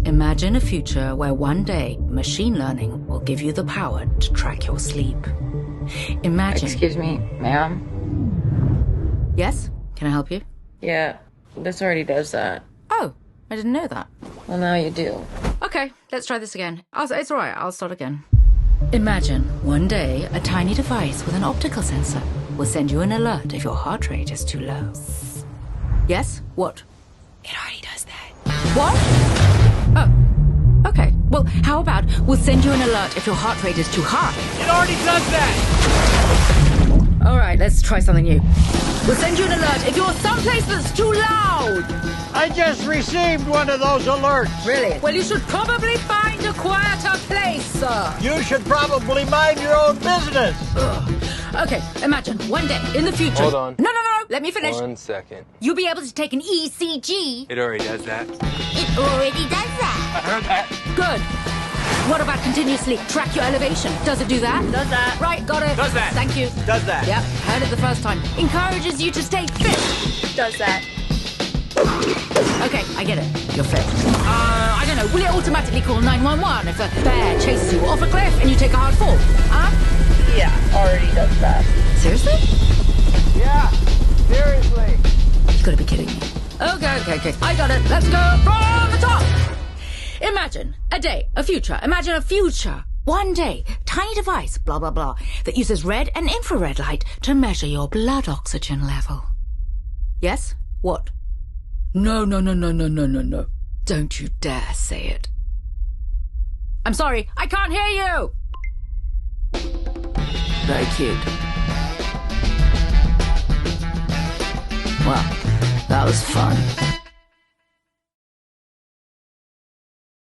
Imagine a future where one day machine learning will give you the power to track your sleep. Imagine... Excuse me, ma'am? Yes? Can I help you? Yeah, this already does that. Oh, I didn't know that. Well, now you do. Okay, let's try this again. It's all right, I'll start again. Imagine one day a tiny device with an optical sensor will send you an alert if your heart rate is too low. Yes? What? It already does that. What? Oh, okay. Well, how about we'll send you an alert if your heart rate is too high? It already does that! All right, let's try something new. We'll send you an alert if you're someplace that's too loud. I just received one of those alerts. Really? Well, you should probably find a quieter place, sir. You should probably mind your own business. Ugh. Okay, imagine one day in the future... Hold on. No, let me finish. 1 second. You'll be able to take an ECG. It already does that. It already does that. I heard that. Good. What about continuously track your elevation? Does it do that? Does that. Right, got it. Does that. Thank you. Does that. Yep, heard it the first time. Encourages you to stay fit. Does that. Okay, I get it. You're fit. I don't know. Will it automatically call 911 if a bear chases you off a cliff and you take a hard fall? Huh? Yeah, already does that. Seriously? Yeah, seriously. You gotta be kidding me. Okay. I got it. Let's go from the top. Imagine a day, a future. Imagine a future. One day, tiny device, blah, blah, blah, that uses red and infrared light to measure your blood oxygen level. Yes? What? No. Don't you dare say it. I'm sorry, I can't hear you! Very cute. Well, that was fun.